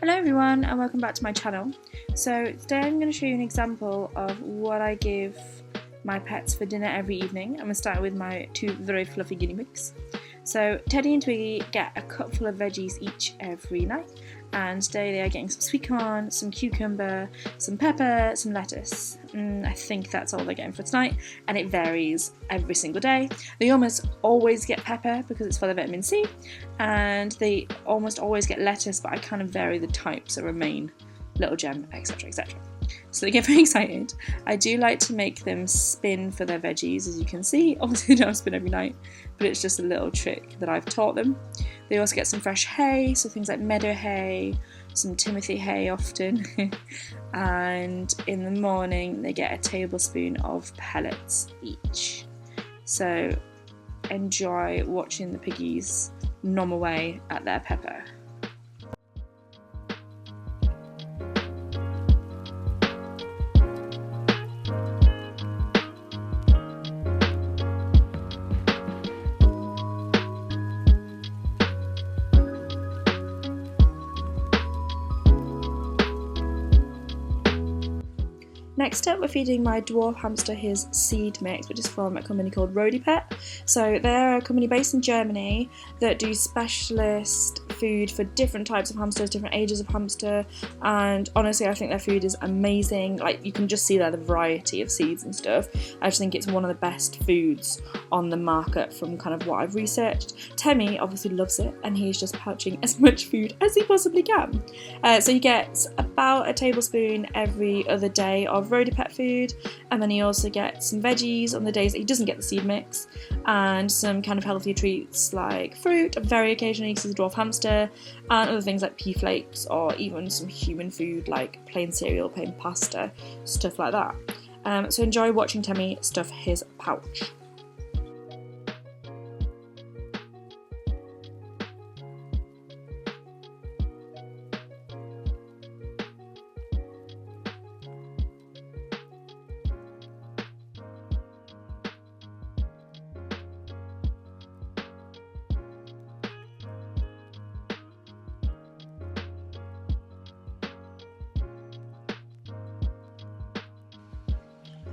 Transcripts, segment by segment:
Hello everyone and welcome back to my channel. So today I'm going to show you an example of what I give my pets for dinner every evening. I'm going to start with my two very fluffy guinea pigs. So Teddy and Twiggy get a cupful of veggies each every night, and today they are getting some sweet corn, some cucumber, some pepper, some lettuce. I think that's all they're getting for tonight, and it varies every single day. They almost always get pepper because it's full of vitamin C, and they almost always get lettuce, but I kind of vary the types, so romaine, little gem, etc, etc. So they get very excited. I do like to make them spin for their veggies, as you can see. Obviously they don't spin every night, but it's just a little trick that I've taught them. They also get some fresh hay, so things like meadow hay, some Timothy hay often, and in the morning they get a tablespoon of pellets each. So enjoy watching the piggies nom away at their pepper. Next up, we're feeding my dwarf hamster his seed mix, which is from a company called Pet. So they're a company based in Germany that do specialist food for different types of hamsters, different ages of hamster, and honestly I think their food is amazing. Like, you can just see there the variety of seeds and stuff. I just think it's one of the best foods on the market from kind of what I've researched. Temmie obviously loves it, and he's just pouching as much food as he possibly can. So he gets about a tablespoon every other day of Pet food, and then he also gets some veggies on the days that he doesn't get the seed mix, and some kind of healthier treats like fruit, and very occasionally because he's a dwarf hamster, and other things like pea flakes, or even some human food like plain cereal, plain pasta, stuff like that. So enjoy watching Temmie stuff his pouch.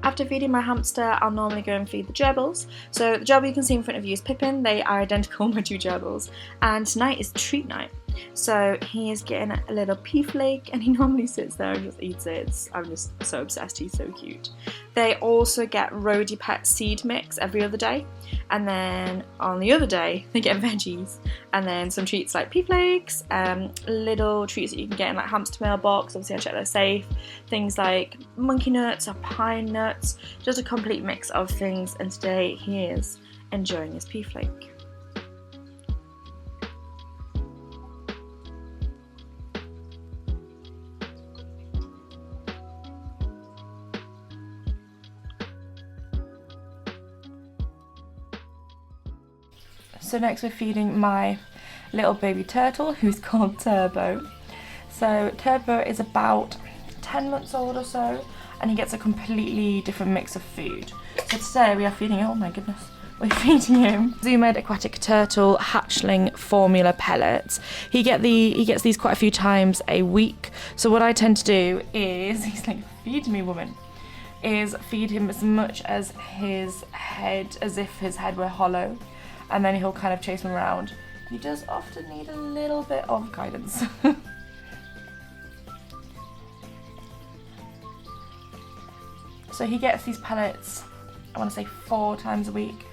After feeding my hamster, I'll normally go and feed the gerbils. So the gerbil you can see in front of you is Pippin. They are identical, my two gerbils. And tonight is treat night. So he is getting a little pea flake, and he normally sits there and just eats it. I'm just so obsessed, he's so cute. They also get Pet seed mix every other day. And then on the other day, they get veggies. And then some treats like pea flakes, little treats that you can get in like hamster mailbox. Obviously I check they're safe. Things like monkey nuts or pine nuts. Just a complete mix of things. And today he is enjoying his pea flake. So next we're feeding my little baby turtle, who's called Turbo. So Turbo is about 10 months old or so, and he gets a completely different mix of food. So today we are feeding him, oh my goodness, we're feeding him Zoomed Aquatic Turtle Hatchling Formula Pellets. He gets these quite a few times a week. So what I tend to do is, he's like, feed me woman, is feed him as much as his head, as if his head were hollow. And then he'll kind of chase him around. He does often need a little bit of guidance. So he gets these pellets, I want to say 4 times a week,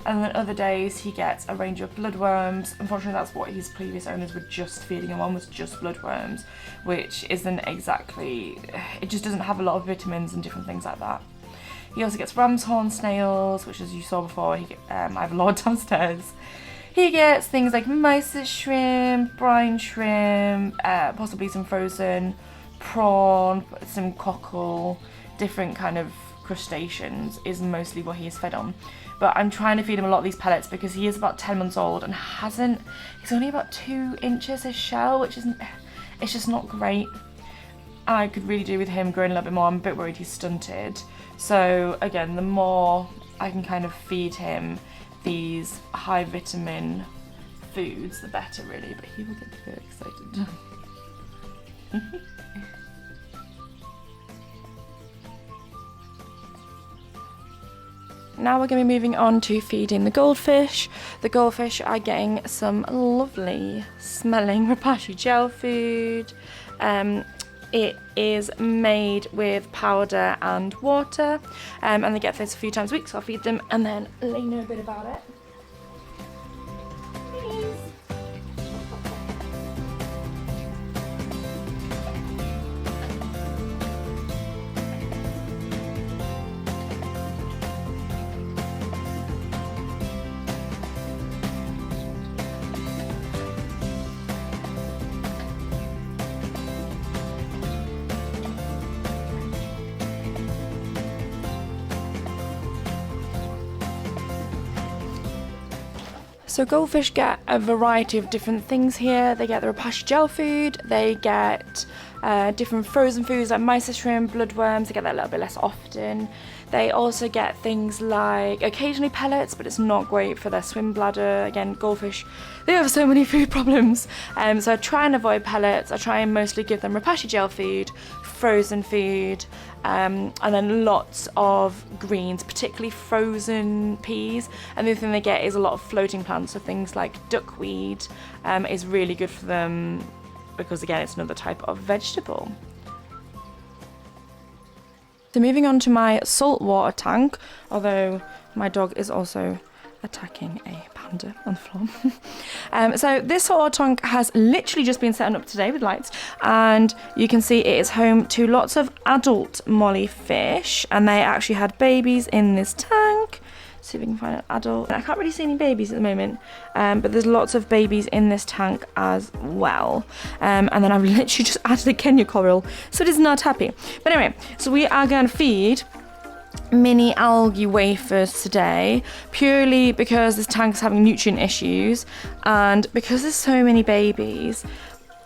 and then other days he gets a range of bloodworms. Unfortunately that's what his previous owners were just feeding him on, was just bloodworms, which isn't exactly, it just doesn't have a lot of vitamins and different things like that. He also gets ram's horn snails, which, as you saw before, I have a lot downstairs. He gets things like mysis shrimp, brine shrimp, possibly some frozen prawn, some cockle, different kind of crustaceans is mostly what he is fed on. But I'm trying to feed him a lot of these pellets because he is about 10 months old and he's only about 2 inches, his shell, which isn't, it's just not great. I could really do with him growing a little bit more. I'm a bit worried he's stunted. So again, the more I can kind of feed him these high vitamin foods, the better really, but he will get very excited. Now we're going to be moving on to feeding the goldfish. The goldfish are getting some lovely smelling Repashy gel food. It is made with powder and water, and they get this a few times a week, so I'll feed them and then let you know a bit about it. So goldfish get a variety of different things here. They get the Repashy gel food, they get different frozen foods like mysis shrimp, bloodworms. They get that a little bit less often. They also get things like occasionally pellets, but it's not great for their swim bladder. Again, goldfish, they have so many food problems. So I try and avoid pellets. I try and mostly give them Repashy gel food, frozen food, and then lots of greens, particularly frozen peas. And the other thing they get is a lot of floating plants, so things like duckweed is really good for them because, again, it's another type of vegetable. So moving on to my saltwater tank, although my dog is also attacking a panda on the floor. So this saltwater tank has literally just been set up today with lights, and you can see it is home to lots of adult molly fish, and they actually had babies in this tank. See if we can find an adult. I can't really see any babies at the moment, but there's lots of babies in this tank as well. And then I've literally just added a Kenya coral, so it is not happy. But anyway, so we are going to feed mini algae wafers today, purely because this tank is having nutrient issues, and because there's so many babies,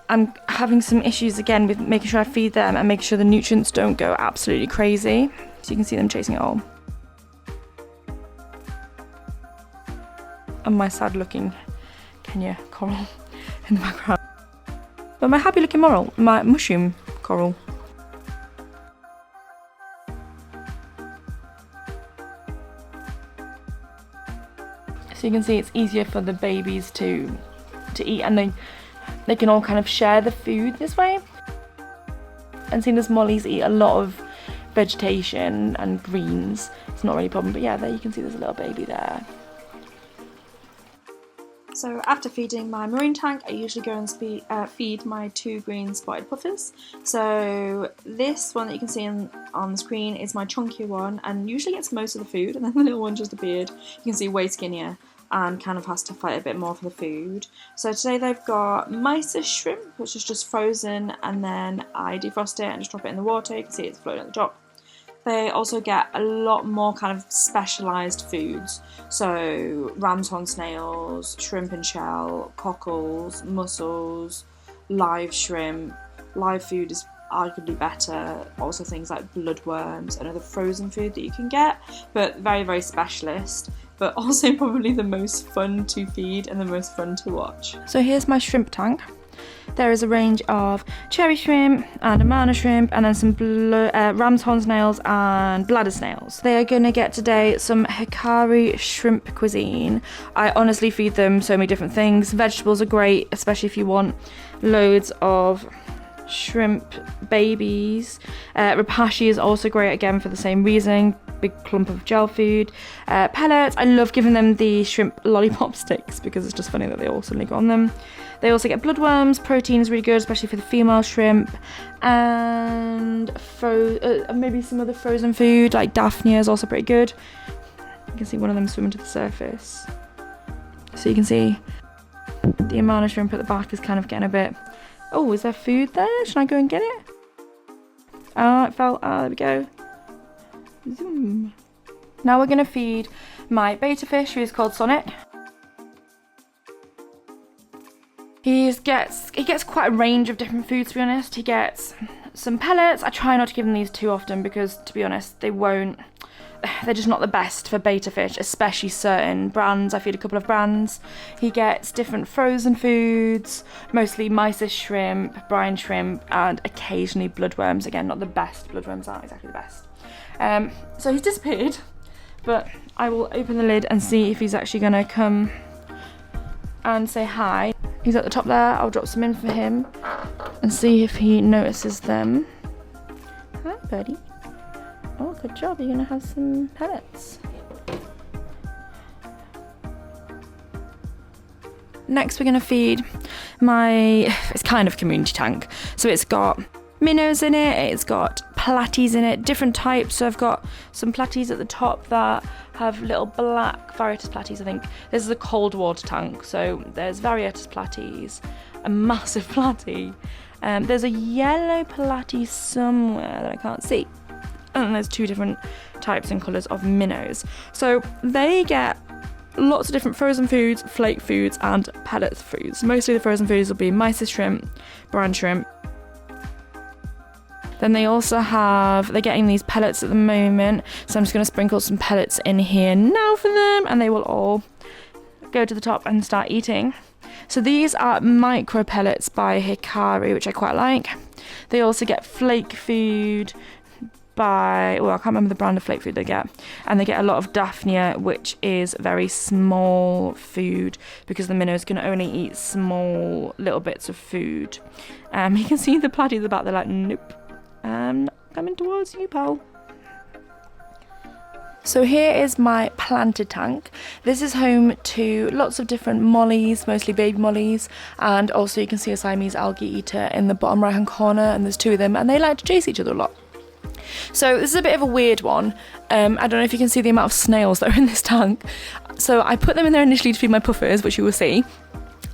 I'm having some issues again with making sure I feed them and making sure the nutrients don't go absolutely crazy. So you can see them chasing it all. And my sad looking Kenya coral in the background. But my happy looking my mushroom coral. So you can see it's easier for the babies to eat, and they can all kind of share the food this way. And seeing as mollies eat a lot of vegetation and greens, it's not really a problem. But yeah, there you can see there's a little baby there. So after feeding my marine tank, I usually go and feed my 2 green spotted puffers. So this one that you can see on the screen is my chunkier one, and usually gets most of the food, and then the little one just appeared. You can see way skinnier and kind of has to fight a bit more for the food. So today they've got mysis shrimp, which is just frozen, and then I defrost it and just drop it in the water. You can see it's floating at the top. They also get a lot more kind of specialised foods, so ram's horn snails, shrimp and shell, cockles, mussels, live shrimp. Live food is arguably better. Also things like bloodworms and other frozen food that you can get, but very, very specialist, but also probably the most fun to feed and the most fun to watch. So here's my shrimp tank. There is a range of cherry shrimp and amana shrimp, and then some ram's horn snails and bladder snails. They are going to get today some hikari shrimp cuisine. I honestly feed them so many different things. Vegetables are great, especially if you want loads of shrimp babies. Repashy is also great, again for the same reason. Big clump of gel food. Pellets, I love giving them the shrimp lollipop sticks because it's just funny that they all suddenly go on them. They also get bloodworms. Protein is really good, especially for the female shrimp. And maybe some other frozen food, like Daphnia is also pretty good. You can see one of them swimming to the surface. So you can see the amana shrimp at the back is kind of getting a bit... Oh, is there food there? Should I go and get it? Oh, it fell. Ah, there we go. Zoom. Now we're going to feed my beta fish, who is called Sonic. He gets quite a range of different foods, to be honest. He gets some pellets. I try not to give them these too often because, to be honest, they won't they're just not the best for betta fish, especially certain brands. I feed a couple of brands. He gets different frozen foods, mostly mysis shrimp, brine shrimp, and occasionally bloodworms. Again, not the best. Bloodworms aren't exactly the best. So he's disappeared, but I will open the lid and see if he's actually going to come and say hi. He's at the top there. I'll drop some in for him and see if he notices them. Hi, buddy. Oh, good job. You're going to have some pellets. Next, we're going to feed it's kind of community tank. So it's got minnows in it, it's got platies in it, different types. So I've got some platies at the top that have little black Varietis platies, I think. This is a cold water tank, so there's Varietis platies, a massive platy. There's a yellow platy somewhere that I can't see. And there's 2 different types and colours of minnows. So they get lots of different frozen foods, flake foods, and pellet foods. Mostly the frozen foods will be mysis shrimp, brine shrimp. Then they also they're getting these pellets at the moment, so I'm just going to sprinkle some pellets in here now for them, and they will all go to the top and start eating. So these are micro pellets by Hikari, which I quite like. They also get flake food I can't remember the brand of flake food they get, and they get a lot of Daphnia, which is very small food because the minnows can only eat small little bits of food. You can see the platies at the back, they're like, nope, I'm not coming towards you, pal. So here is my planted tank. This is home to lots of different mollies, mostly baby mollies, and also you can see a Siamese algae eater in the bottom right hand corner, and there's 2 of them, and they like to chase each other a lot. So this is a bit of a weird one. I don't know if you can see the amount of snails that are in this tank. So I put them in there initially to feed my puffers, which you will see.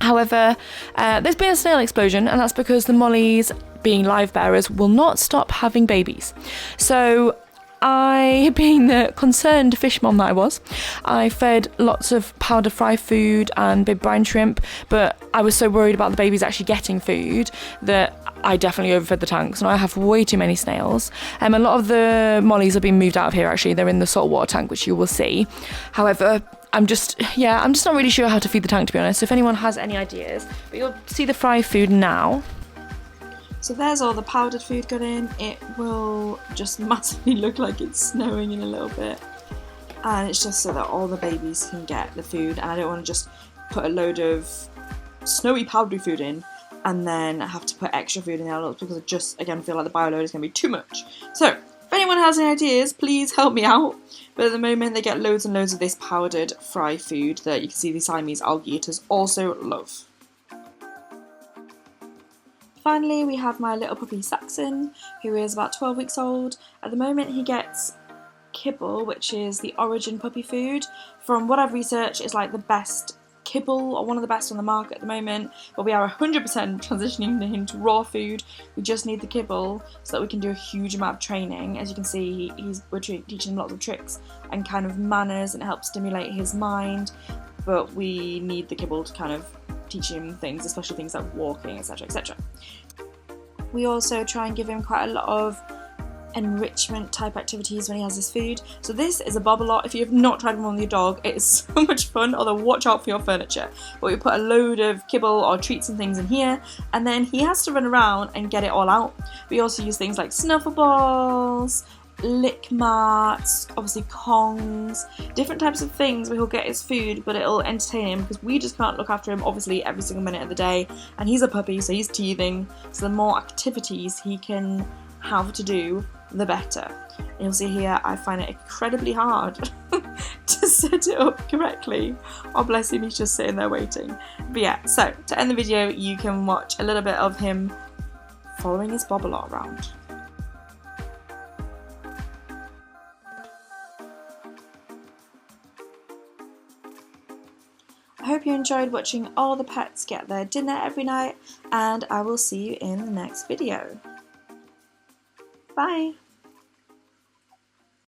However, there's been a snail explosion, and that's because the mollies, being live bearers, will not stop having babies. So I, being the concerned fish mom that I was, I fed lots of powder fry food and big brine shrimp, but I was so worried about the babies actually getting food that I definitely overfed the tanks, and I have way too many snails. A lot of the mollies have been moved out of here actually. They're in the saltwater tank, which you will see. However, I'm just not really sure how to feed the tank, to be honest. If anyone has any ideas, but you'll see the fry food now. So there's all the powdered food got in. It will just massively look like it's snowing in a little bit, and it's just so that all the babies can get the food, and I don't want to just put a load of snowy powdery food in and then have to put extra food in there because I just, again, feel like the bio load is going to be too much. So if anyone has any ideas, please help me out. But at the moment they get loads and loads of this powdered fry food that you can see the Siamese algae eaters also love. Finally, we have my little puppy Saxon, who is about 12 weeks old. At the moment he gets kibble, which is the Origin puppy food. From what I've researched, it's like the best kibble, or one of the best on the market at the moment, but we are 100% transitioning him to raw food. We just need the kibble so that we can do a huge amount of training. As you can see, we're teaching him lots of tricks and kind of manners, and it helps stimulate his mind, but we need the kibble to kind of teach him things, especially things like walking, etc, etc. We also try and give him quite a lot of enrichment type activities when he has his food. So this is a bobble-lot. If you have not tried one with your dog, it is so much fun, although watch out for your furniture. But we put a load of kibble or treats and things in here, and then he has to run around and get it all out. We also use things like snuffle balls, lick mats, obviously kongs, different types of things where he'll get his food, but it'll entertain him because we just can't look after him obviously every single minute of the day, and he's a puppy, so he's teething, so the more activities he can have to do, the better. And you'll see here I find it incredibly hard to set it up correctly. Oh bless him, he's just sitting there waiting. But yeah, so to end the video you can watch a little bit of him following his bobble-lot around. I hope you enjoyed watching all the pets get their dinner every night, and I will see you in the next video. Bye!